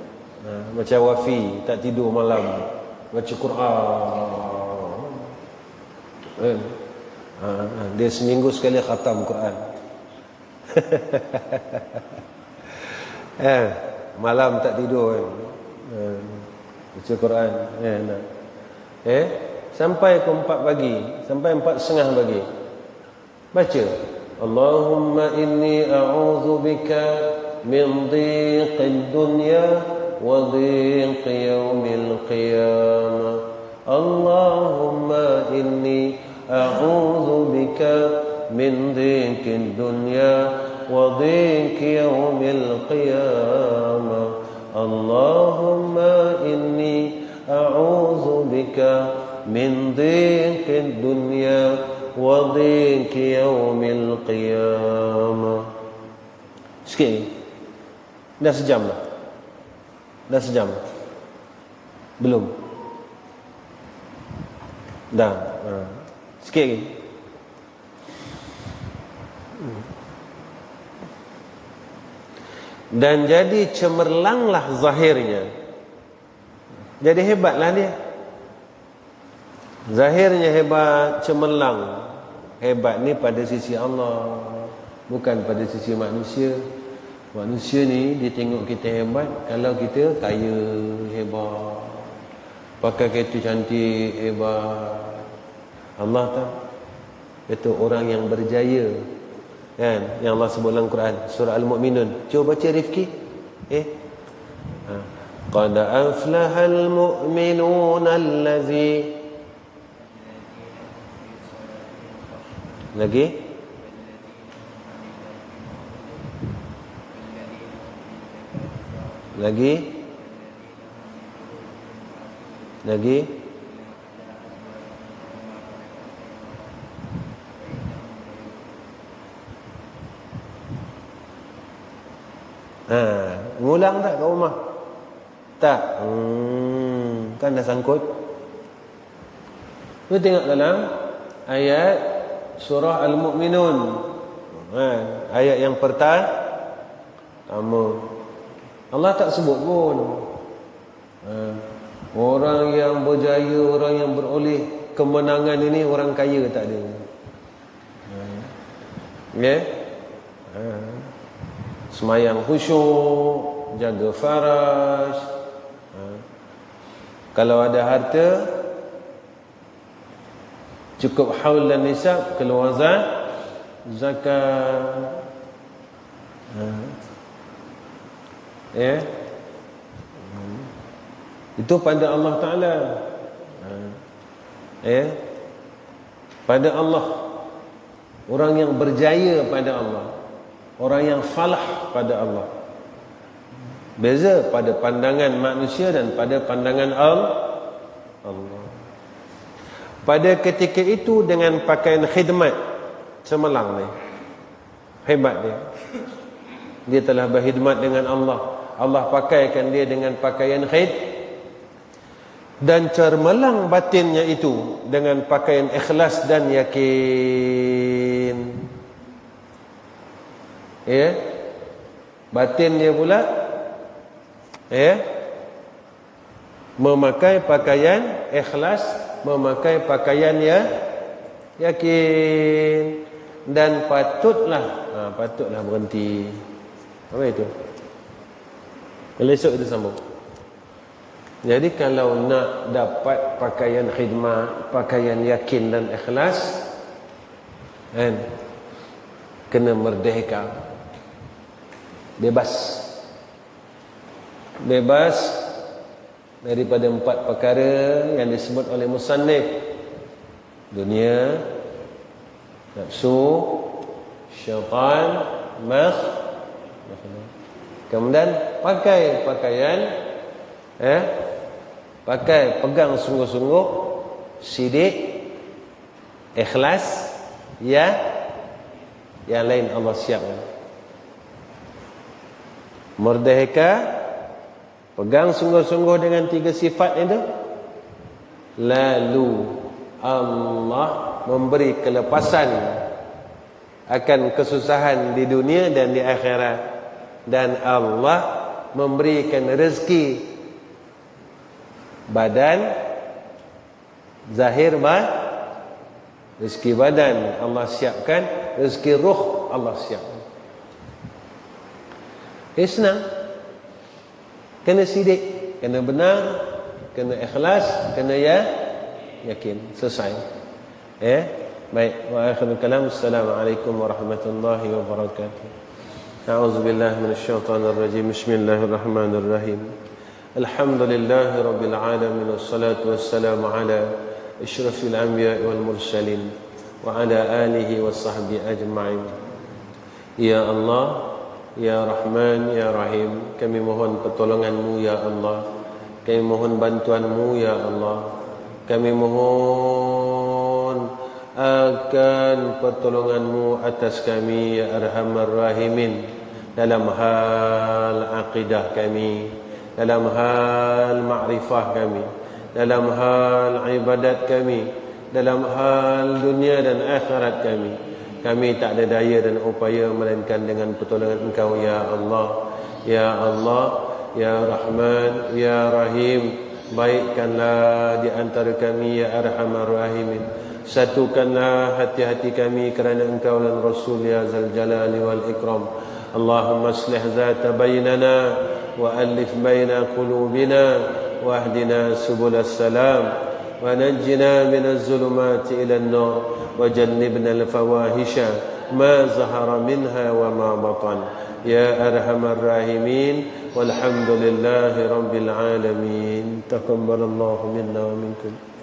macam Wafi tak tidur malam, baca Quran. Dia seminggu sekali khatam Quran. Malam tak tidur kan. Baca Quran. Nak. Sampai ke 4 pagi, sampai 4:30 pagi. Baca. Allahumma inni a'udzu bika min dhiqid dunya wa dhiqi yaumil qiyamah. Allahumma inni a'udzu bika min dhiqid dunya wa dhiqi yaumil qiyamah. Allahumma inni a'udzu bika min dhiqid dunya wa dhiqi yaumil qiyamah. Sikit ni. Dah sejam dah. Dah sejam. Belum. Dah. Sikit lagi. Dan jadi cemerlanglah zahirnya. Jadi hebatlah dia. Zahirnya hebat, cemerlang. Hebat ni pada sisi Allah, bukan pada sisi manusia. Manusia ni dia tengok kita hebat kalau kita kaya, hebat, pakai kereta cantik, hebat. Allah tak, itu orang yang berjaya, kan? Yang Allah sebut dalam Quran surah Al-Mu'minun. Cuba baca Rifki. Qad aflahal mu'minun allazi. Lagi? Lagi? Lagi? Ngulang tak kat rumah? Tak? Kan dah sangkut. Kita tengok dalam ayat surah Al-Mu'minun, ayat yang pertama. Allah tak sebut pun orang yang berjaya, orang yang beroleh kemenangan ini orang kaya, tak ada. Semayang khusyuk, jaga faraj, kalau ada harta cukup haul dan nisab, keluar zakat. Itu pada Allah Ta'ala. Pada Allah. Orang yang berjaya pada Allah, orang yang falah pada Allah. Beza pada pandangan manusia dan pada pandangan Allah. Pada ketika itu dengan pakaian khidmat, cemerlang ni, hebat dia. Dia telah berkhidmat dengan Allah. Allah pakaikan dia dengan pakaian dan cemerlang batinnya itu dengan pakaian ikhlas dan yakin. Batin dia pula memakai pakaian ikhlas, memakai pakaian yakin. Dan patutlah berhenti. Apa itu? Esok kita sambung. Jadi kalau nak dapat pakaian khidmat, pakaian yakin dan ikhlas, kena merdeka, bebas daripada 4 perkara yang disebut oleh musannif: dunia, nafsu, syaitan, kemudian pakai pakaian, pegang sungguh-sungguh, sidik, ikhlas, yang lain Allah siapkan. Merdeka, pegang sungguh-sungguh dengan 3 sifat itu, lalu Allah memberi kelepasan akan kesusahan di dunia dan di akhirat, dan Allah memberikan rezeki badan zahir, rezeki badan Allah siapkan, rezeki ruh Allah siapkan. Senang. Kena sidik, kena benar, kena ikhlas, kena yakin. Selesai. Baik, wa akhirul kalam. Assalamualaikum warahmatullahi wabarakatuh. A'udzubillahi minasyaitonir rajim. Bismillahirrahmanirrahim. Alhamdulillahi rabbil alamin, wassalatu wassalamu ala asyrafil anbiya'i wal mursalin wa ala alihi washabbihi ajma'in. Ya Allah, Ya Rahman, Ya Rahim, kami mohon pertolongan-Mu ya Allah. Kami mohon bantuan-Mu ya Allah. Kami mohon akan pertolongan-Mu atas kami ya Arhamar Rahimin, dalam hal akidah kami, dalam hal ma'rifah kami, dalam hal ibadat kami, dalam hal dunia dan akhirat kami. Kami tak ada daya dan upaya melainkan dengan pertolongan Engkau ya Allah. Ya Allah, Ya Rahman, Ya Rahim, baikkanlah di antara kami ya Arhamar Rahimin. Satukanlah hati-hati kami kerana Engkau dan Rasul ya Zal Jalali wal Ikram. Allahumma aslih zata bainana wa alif baina qulubina wa ahdina subul salam ونجنا من الظلمات إلى النور وجنبنا الفواحش ما ظهر منها وما بطن يا أرحم الراحمين والحمد لله رب العالمين. تقبل الله منا ومنكم.